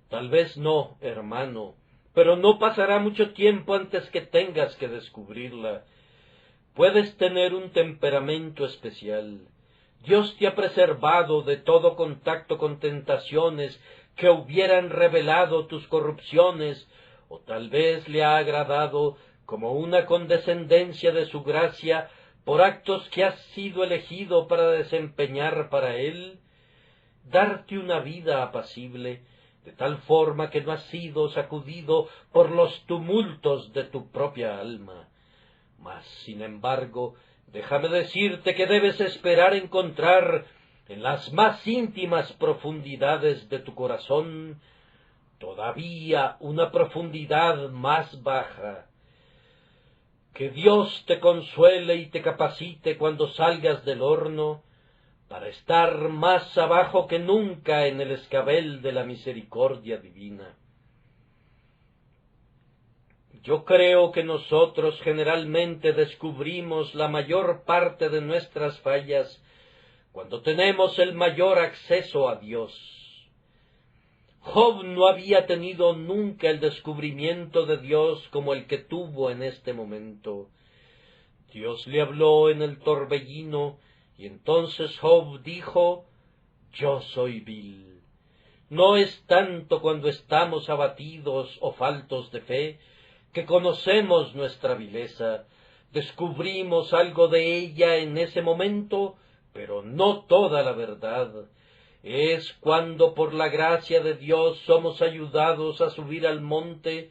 [SPEAKER 1] Tal vez no, hermano, pero no pasará mucho tiempo antes que tengas que descubrirla. Puedes tener un temperamento especial. Dios te ha preservado de todo contacto con tentaciones que hubieran revelado tus corrupciones, o tal vez le ha agradado, como una condescendencia de su gracia, por actos que has sido elegido para desempeñar para él, darte una vida apacible, de tal forma que no has sido sacudido por los tumultos de tu propia alma. Mas, sin embargo, déjame decirte que debes esperar encontrar en las más íntimas profundidades de tu corazón todavía una profundidad más baja. Que Dios te consuele y te capacite cuando salgas del horno, para estar más abajo que nunca en el escabel de la misericordia divina. Yo creo que nosotros generalmente descubrimos la mayor parte de nuestras fallas cuando tenemos el mayor acceso a Dios. Job no había tenido nunca el descubrimiento de Dios como el que tuvo en este momento. Dios le habló en el torbellino, y entonces Job dijo: yo soy vil. No es tanto cuando estamos abatidos o faltos de fe que conocemos nuestra vileza, descubrimos algo de ella en ese momento, pero no toda la verdad. Es cuando por la gracia de Dios somos ayudados a subir al monte,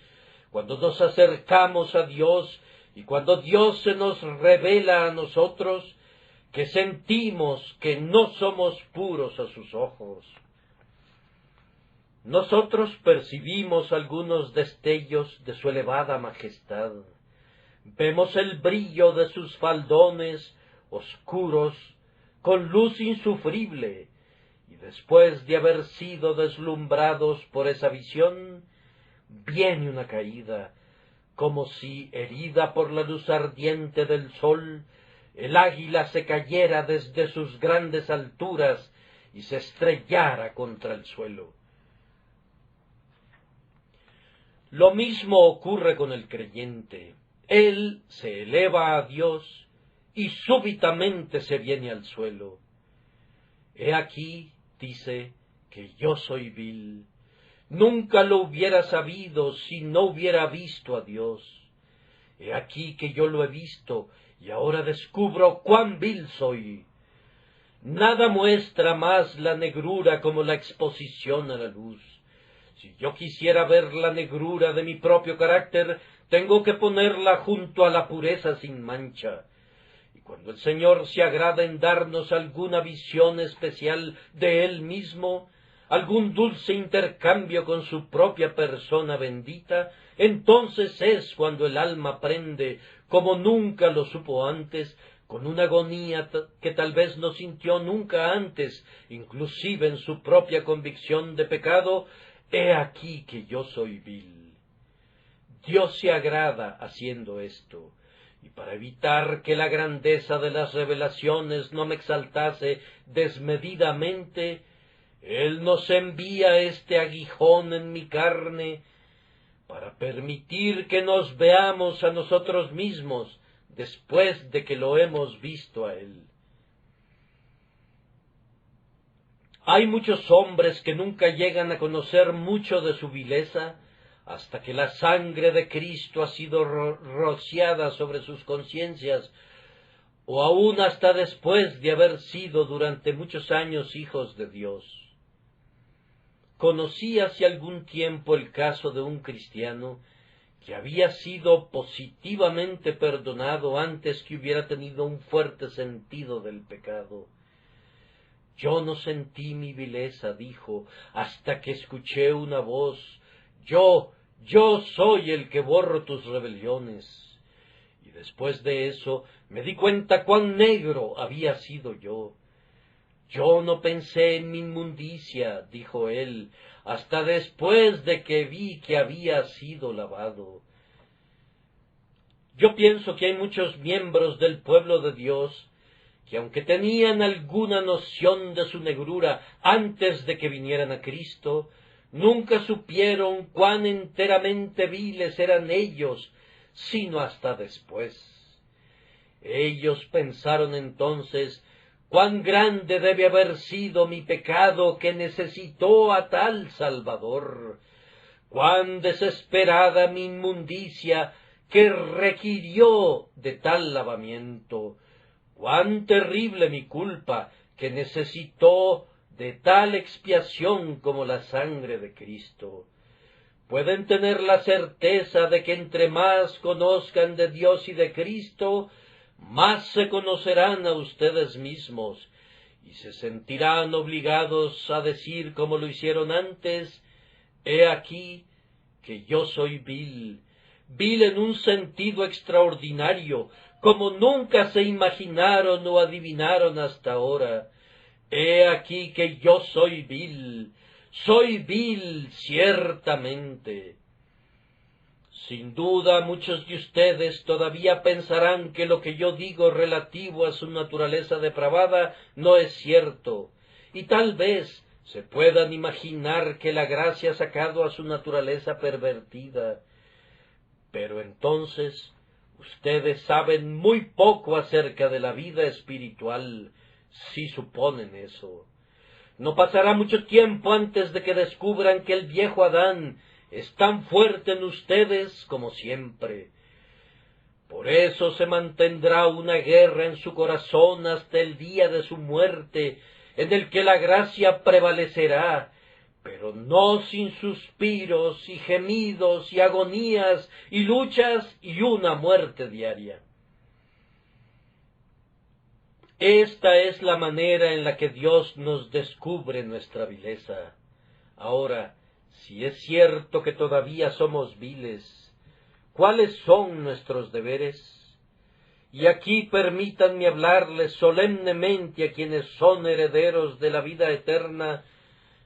[SPEAKER 1] cuando nos acercamos a Dios y cuando Dios se nos revela a nosotros, que sentimos que no somos puros a sus ojos. Nosotros percibimos algunos destellos de su elevada majestad. Vemos el brillo de sus faldones oscuros, con luz insufrible, y después de haber sido deslumbrados por esa visión, viene una caída, como si, herida por la luz ardiente del sol, el águila se cayera desde sus grandes alturas y se estrellara contra el suelo. Lo mismo ocurre con el creyente. Él se eleva a Dios y súbitamente se viene al suelo. He aquí, dice, que yo soy vil. Nunca lo hubiera sabido si no hubiera visto a Dios. He aquí que yo lo he visto, y ahora descubro cuán vil soy. Nada muestra más la negrura como la exposición a la luz. Si yo quisiera ver la negrura de mi propio carácter, tengo que ponerla junto a la pureza sin mancha. Y cuando el Señor se agrada en darnos alguna visión especial de Él mismo, algún dulce intercambio con su propia persona bendita, entonces es cuando el alma aprende, como nunca lo supo antes, con una agonía que tal vez no sintió nunca antes, inclusive en su propia convicción de pecado: he aquí que yo soy vil. Dios se agrada haciendo esto, y para evitar que la grandeza de las revelaciones no me exaltase desmedidamente, Él nos envía este aguijón en mi carne para permitir que nos veamos a nosotros mismos después de que lo hemos visto a Él. Hay muchos hombres que nunca llegan a conocer mucho de su vileza hasta que la sangre de Cristo ha sido rociada sobre sus conciencias, o aún hasta después de haber sido durante muchos años hijos de Dios. Conocí hace algún tiempo el caso de un cristiano que había sido positivamente perdonado antes que hubiera tenido un fuerte sentido del pecado. Yo no sentí mi vileza, dijo, hasta que escuché una voz: yo soy el que borro tus rebeliones. Y después de eso me di cuenta cuán negro había sido yo. Yo no pensé en mi inmundicia, dijo él, hasta después de que vi que había sido lavado. Yo pienso que hay muchos miembros del pueblo de Dios que, aunque tenían alguna noción de su negrura antes de que vinieran a Cristo, nunca supieron cuán enteramente viles eran ellos, sino hasta después. Ellos pensaron entonces: cuán grande debe haber sido mi pecado que necesitó a tal Salvador, cuán desesperada mi inmundicia que requirió de tal lavamiento. Cuán terrible mi culpa, que necesitó de tal expiación como la sangre de Cristo. Pueden tener la certeza de que entre más conozcan de Dios y de Cristo, más se conocerán a ustedes mismos, y se sentirán obligados a decir como lo hicieron antes: he aquí que yo soy vil, vil en un sentido extraordinario, como nunca se imaginaron o adivinaron hasta ahora. He aquí que yo soy vil ciertamente. Sin duda muchos de ustedes todavía pensarán que lo que yo digo relativo a su naturaleza depravada no es cierto, y tal vez se puedan imaginar que la gracia ha sacado a su naturaleza pervertida. Pero entonces ustedes saben muy poco acerca de la vida espiritual, si suponen eso. No pasará mucho tiempo antes de que descubran que el viejo Adán es tan fuerte en ustedes como siempre. Por eso se mantendrá una guerra en su corazón hasta el día de su muerte, en el que la gracia prevalecerá, pero no sin suspiros y gemidos y agonías y luchas y una muerte diaria. Esta es la manera en la que Dios nos descubre nuestra vileza. Ahora, si es cierto que todavía somos viles, ¿cuáles son nuestros deberes? Y aquí permítanme hablarles solemnemente a quienes son herederos de la vida eterna,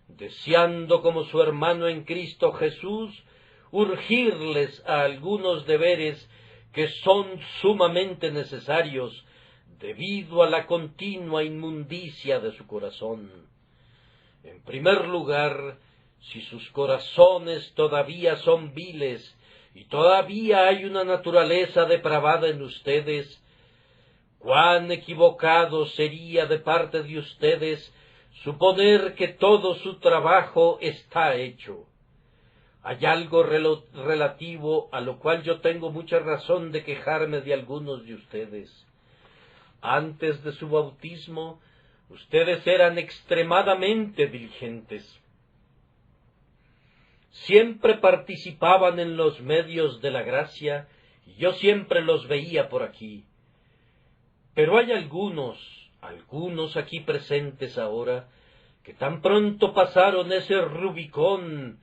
[SPEAKER 1] deseando como su hermano en Cristo Jesús, urgirles a algunos deberes que son sumamente necesarios debido a la continua inmundicia de su corazón. En primer lugar, si sus corazones todavía son viles y todavía hay una naturaleza depravada en ustedes, cuán equivocado sería de parte de ustedes suponer que todo su trabajo está hecho. Hay algo relativo a lo cual yo tengo mucha razón de quejarme de algunos de ustedes. Antes de su bautismo, ustedes eran extremadamente diligentes. Siempre participaban en los medios de la gracia, y yo siempre los veía por aquí. Pero hay algunos aquí presentes ahora, que tan pronto pasaron ese Rubicón,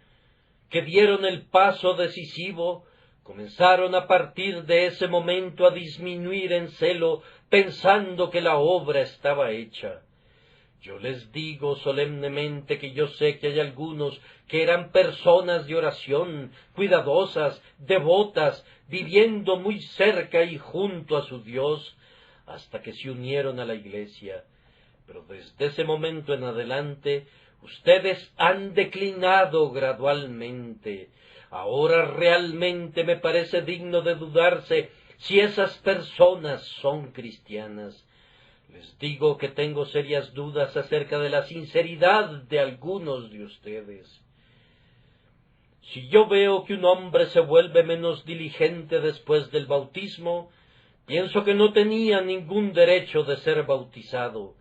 [SPEAKER 1] que dieron el paso decisivo, comenzaron a partir de ese momento a disminuir en celo, pensando que la obra estaba hecha. Yo les digo solemnemente que yo sé que hay algunos que eran personas de oración, cuidadosas, devotas, viviendo muy cerca y junto a su Dios, hasta que se unieron a la Iglesia. Pero desde ese momento en adelante, ustedes han declinado gradualmente. Ahora realmente me parece digno de dudarse si esas personas son cristianas. Les digo que tengo serias dudas acerca de la sinceridad de algunos de ustedes. Si yo veo que un hombre se vuelve menos diligente después del bautismo, pienso que no tenía ningún derecho de ser bautizado,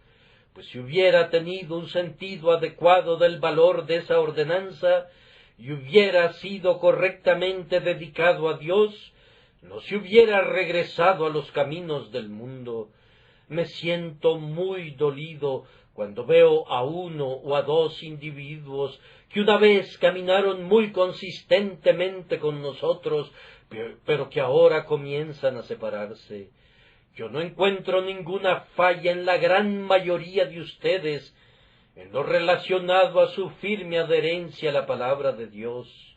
[SPEAKER 1] pues si hubiera tenido un sentido adecuado del valor de esa ordenanza y hubiera sido correctamente dedicado a Dios, no se hubiera regresado a los caminos del mundo. Me siento muy dolido cuando veo a uno o a dos individuos que una vez caminaron muy consistentemente con nosotros, pero que ahora comienzan a separarse. Yo no encuentro ninguna falla en la gran mayoría de ustedes en lo relacionado a su firme adherencia a la palabra de Dios.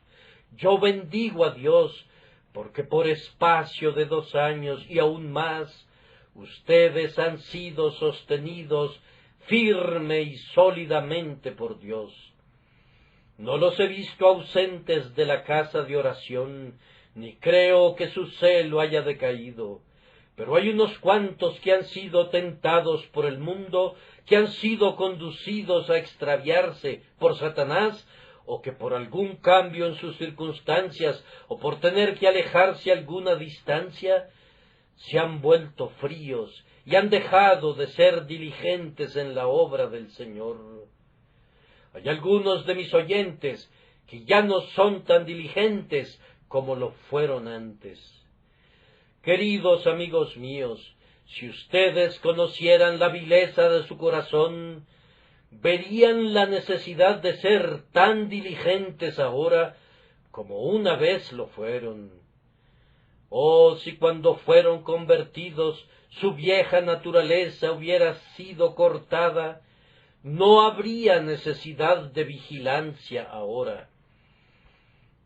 [SPEAKER 1] Yo bendigo a Dios porque por espacio de 2 años y aún más, ustedes han sido sostenidos firme y sólidamente por Dios. No los he visto ausentes de la casa de oración, ni creo que su celo haya decaído, pero hay unos cuantos que han sido tentados por el mundo, que han sido conducidos a extraviarse por Satanás, o que por algún cambio en sus circunstancias, o por tener que alejarse a alguna distancia, se han vuelto fríos y han dejado de ser diligentes en la obra del Señor. Hay algunos de mis oyentes que ya no son tan diligentes como lo fueron antes. Queridos amigos míos, si ustedes conocieran la vileza de su corazón, verían la necesidad de ser tan diligentes ahora como una vez lo fueron. Oh, si cuando fueron convertidos su vieja naturaleza hubiera sido cortada, no habría necesidad de vigilancia ahora.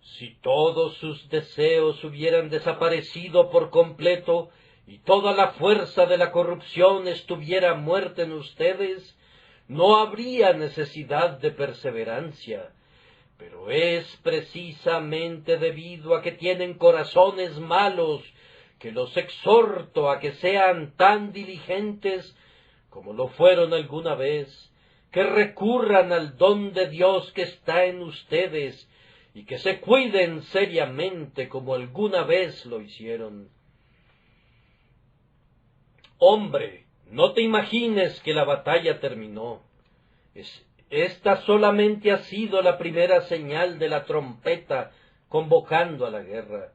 [SPEAKER 1] Si todos sus deseos hubieran desaparecido por completo y toda la fuerza de la corrupción estuviera muerta en ustedes, no habría necesidad de perseverancia. Pero es precisamente debido a que tienen corazones malos que los exhorto a que sean tan diligentes como lo fueron alguna vez, que recurran al don de Dios que está en ustedes y que se cuiden seriamente como alguna vez lo hicieron. Hombre, no te imagines que la batalla terminó. Esta solamente ha sido la primera señal de la trompeta convocando a la guerra.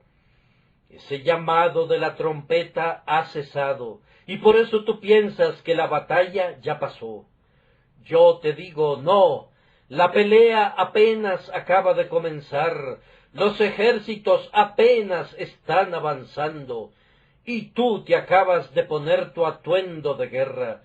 [SPEAKER 1] Ese llamado de la trompeta ha cesado, y por eso tú piensas que la batalla ya pasó. Yo te digo, no, la pelea apenas acaba de comenzar, los ejércitos apenas están avanzando, y tú te acabas de poner tu atuendo de guerra.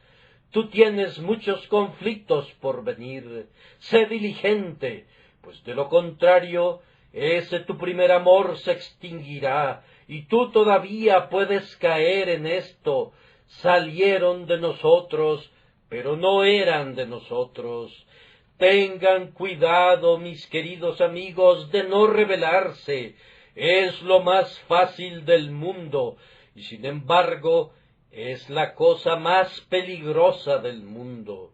[SPEAKER 1] Tú tienes muchos conflictos por venir. Sé diligente, pues de lo contrario, ese tu primer amor se extinguirá, y tú todavía puedes caer en esto. Salieron de nosotros, pero no eran de nosotros. Tengan cuidado, mis queridos amigos, de no rebelarse. Es lo más fácil del mundo, y sin embargo, es la cosa más peligrosa del mundo.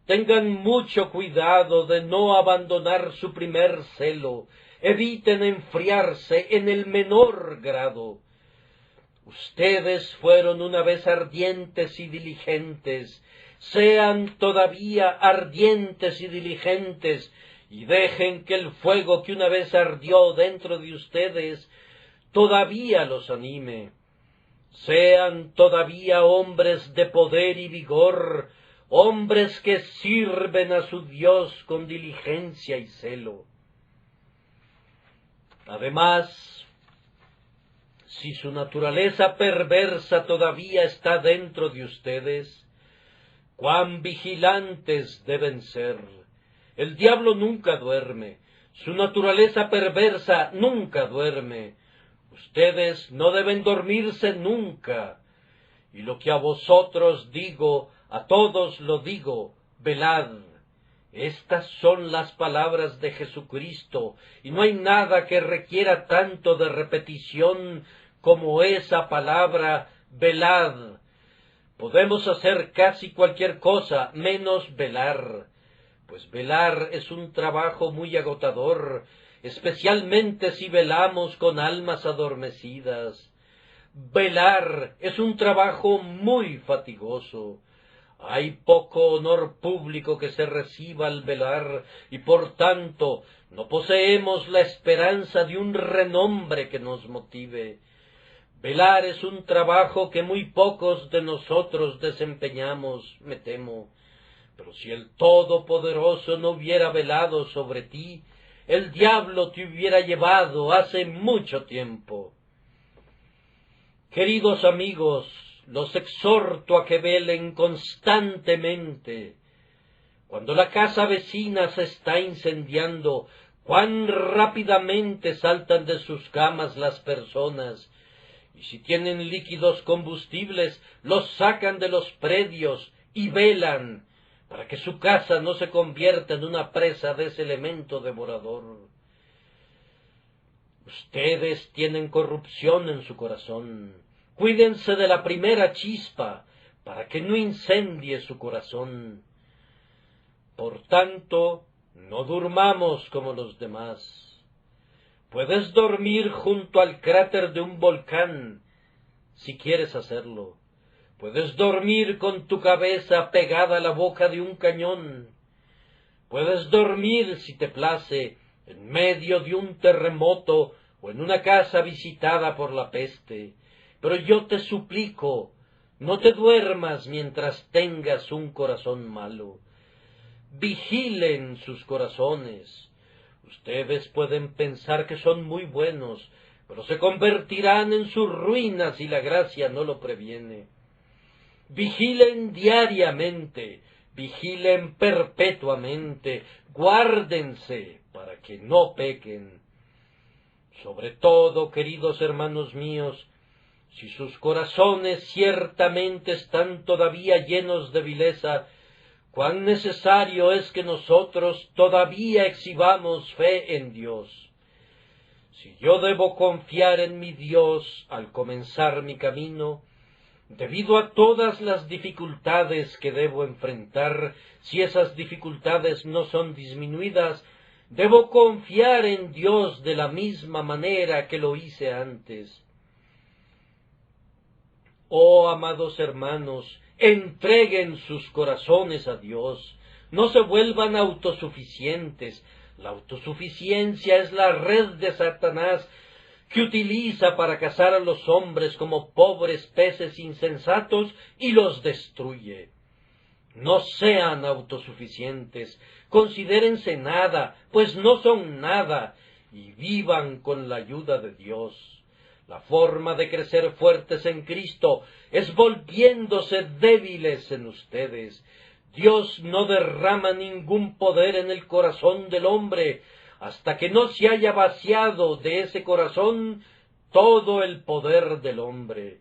[SPEAKER 1] Tengan mucho cuidado de no abandonar su primer celo. Eviten enfriarse en el menor grado. Ustedes fueron una vez ardientes y diligentes. Sean todavía ardientes y diligentes, y dejen que el fuego que una vez ardió dentro de ustedes todavía los anime. Sean todavía hombres de poder y vigor, hombres que sirven a su Dios con diligencia y celo. Además, si su naturaleza perversa todavía está dentro de ustedes, cuán vigilantes deben ser. El diablo nunca duerme, su naturaleza perversa nunca duerme. Ustedes no deben dormirse nunca. Y lo que a vosotros digo, a todos lo digo, velad. Estas son las palabras de Jesucristo, y no hay nada que requiera tanto de repetición como esa palabra, velad. Podemos hacer casi cualquier cosa menos velar, pues velar es un trabajo muy agotador, especialmente si velamos con almas adormecidas. Velar es un trabajo muy fatigoso. Hay poco honor público que se reciba al velar, y por tanto no poseemos la esperanza de un renombre que nos motive. Velar es un trabajo que muy pocos de nosotros desempeñamos, me temo. Pero si el Todopoderoso no hubiera velado sobre ti, el diablo te hubiera llevado hace mucho tiempo. Queridos amigos, los exhorto a que velen constantemente. Cuando la casa vecina se está incendiando, cuán rápidamente saltan de sus camas las personas, y si tienen líquidos combustibles, los sacan de los predios y velan, para que su casa no se convierta en una presa de ese elemento devorador. Ustedes tienen corrupción en su corazón. Cuídense de la primera chispa, para que no incendie su corazón. Por tanto, no durmamos como los demás. Puedes dormir junto al cráter de un volcán, si quieres hacerlo. Puedes dormir con tu cabeza pegada a la boca de un cañón. Puedes dormir, si te place, en medio de un terremoto o en una casa visitada por la peste. Pero yo te suplico, no te duermas mientras tengas un corazón malo. Vigilen sus corazones. Ustedes pueden pensar que son muy buenos, pero se convertirán en sus ruinas si la gracia no lo previene. Vigilen diariamente, vigilen perpetuamente, guárdense para que no pequen. Sobre todo, queridos hermanos míos, si sus corazones ciertamente están todavía llenos de vileza, cuán necesario es que nosotros todavía exhibamos fe en Dios. Si yo debo confiar en mi Dios al comenzar mi camino, debido a todas las dificultades que debo enfrentar, si esas dificultades no son disminuidas, debo confiar en Dios de la misma manera que lo hice antes. Oh, amados hermanos, entreguen sus corazones a Dios, no se vuelvan autosuficientes. La autosuficiencia es la red de Satanás que utiliza para cazar a los hombres como pobres peces insensatos y los destruye. No sean autosuficientes, considérense nada, pues no son nada, y vivan con la ayuda de Dios. La forma de crecer fuertes en Cristo es volviéndose débiles en ustedes. Dios no derrama ningún poder en el corazón del hombre hasta que no se haya vaciado de ese corazón todo el poder del hombre.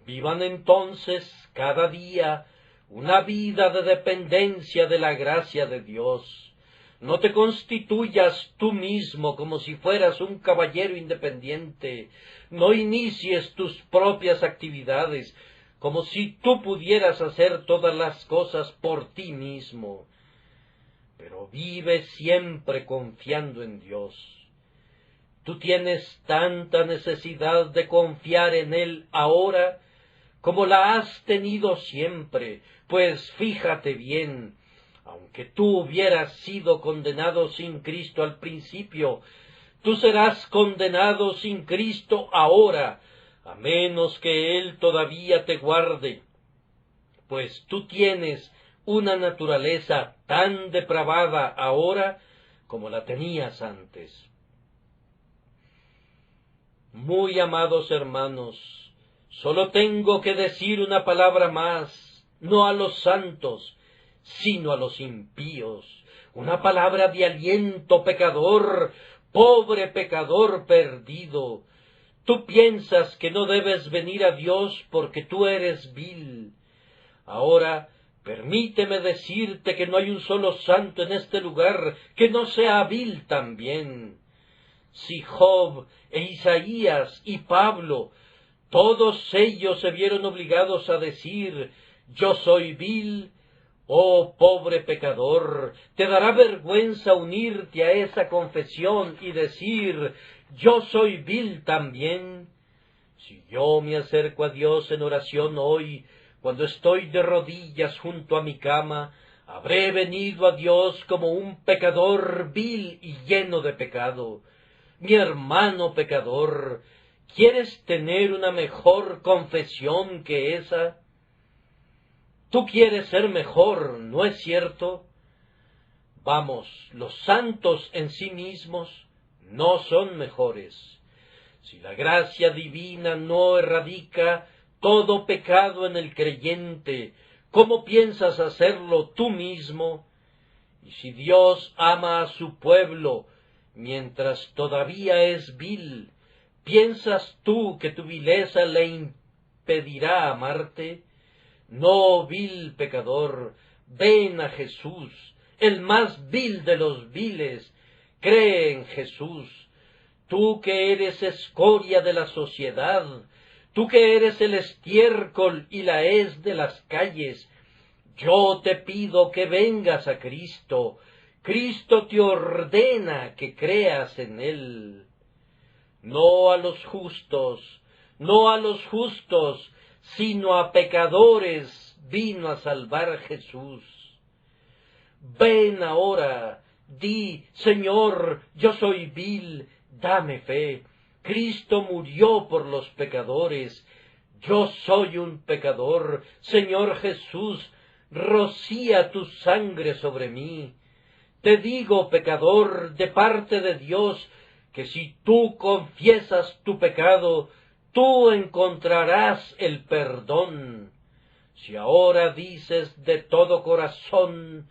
[SPEAKER 1] Vivan entonces cada día una vida de dependencia de la gracia de Dios. No te constituyas tú mismo como si fueras un caballero independiente. No inicies tus propias actividades como si tú pudieras hacer todas las cosas por ti mismo. Pero vive siempre confiando en Dios. Tú tienes tanta necesidad de confiar en Él ahora como la has tenido siempre, pues fíjate bien, aunque tú hubieras sido condenado sin Cristo al principio, tú serás condenado sin Cristo ahora, a menos que Él todavía te guarde, pues tú tienes una naturaleza tan depravada ahora como la tenías antes. Muy amados hermanos, solo tengo que decir una palabra más, no a los santos, sino a los impíos, una palabra de aliento pecador, pobre pecador perdido. Tú piensas que no debes venir a Dios porque tú eres vil. Ahora, permíteme decirte que no hay un solo santo en este lugar que no sea vil también. Si Job e Isaías y Pablo, todos ellos se vieron obligados a decir, yo soy vil, oh pobre pecador, te dará vergüenza unirte a esa confesión y decir, yo soy vil también. Si yo me acerco a Dios en oración hoy, cuando estoy de rodillas junto a mi cama, habré venido a Dios como un pecador vil y lleno de pecado. Mi hermano pecador, ¿quieres tener una mejor confesión que esa? Tú quieres ser mejor, ¿no es cierto? Vamos, los santos en sí mismos no son mejores. Si la gracia divina no erradica todo pecado en el creyente, ¿cómo piensas hacerlo tú mismo? Y si Dios ama a su pueblo mientras todavía es vil, ¿piensas tú que tu vileza le impedirá amarte? No, vil pecador, ven a Jesús, el más vil de los viles, cree en Jesús. Tú que eres escoria de la sociedad, tú que eres el estiércol y la hez de las calles, yo te pido que vengas a Cristo. Cristo te ordena que creas en Él. No a los justos, no a los justos, sino a pecadores vino a salvar Jesús. Ven ahora, di, Señor, yo soy vil, dame fe. Cristo murió por los pecadores. Yo soy un pecador. Señor Jesús, rocía tu sangre sobre mí. Te digo, pecador, de parte de Dios, que si tú confiesas tu pecado, tú encontrarás el perdón. Si ahora dices de todo corazón,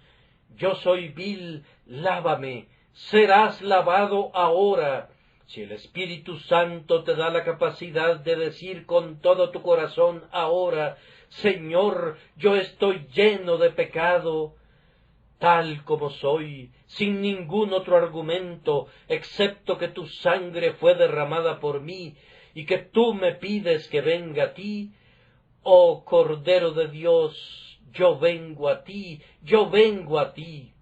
[SPEAKER 1] yo soy vil, lávame, serás lavado ahora. Si el Espíritu Santo te da la capacidad de decir con todo tu corazón ahora, Señor, yo estoy lleno de pecado, tal como soy, sin ningún otro argumento, excepto que tu sangre fue derramada por mí, y que tú me pides que venga a ti, oh Cordero de Dios, yo vengo a ti, yo vengo a ti.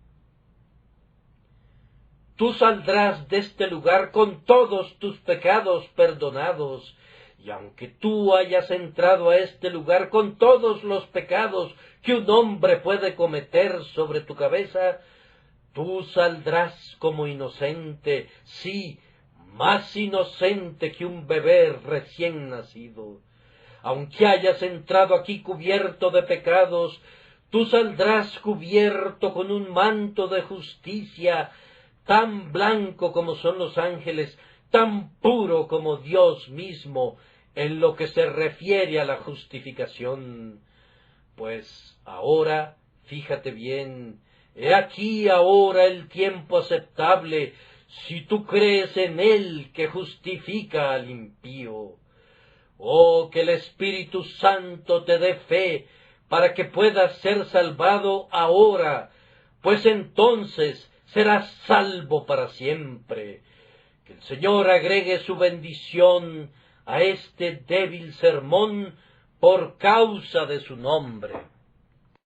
[SPEAKER 1] Tú saldrás de este lugar con todos tus pecados perdonados, y aunque tú hayas entrado a este lugar con todos los pecados que un hombre puede cometer sobre tu cabeza, tú saldrás como inocente, sí, más inocente que un bebé recién nacido. Aunque hayas entrado aquí cubierto de pecados, tú saldrás cubierto con un manto de justicia, tan blanco como son los ángeles, tan puro como Dios mismo, en lo que se refiere a la justificación. Pues ahora, fíjate bien, he aquí ahora el tiempo aceptable, si tú crees en Él que justifica al impío. Oh, que el Espíritu Santo te dé fe para que puedas ser salvado ahora, pues entonces serás salvo para siempre. Que el Señor agregue su bendición a este débil sermón por causa de su nombre.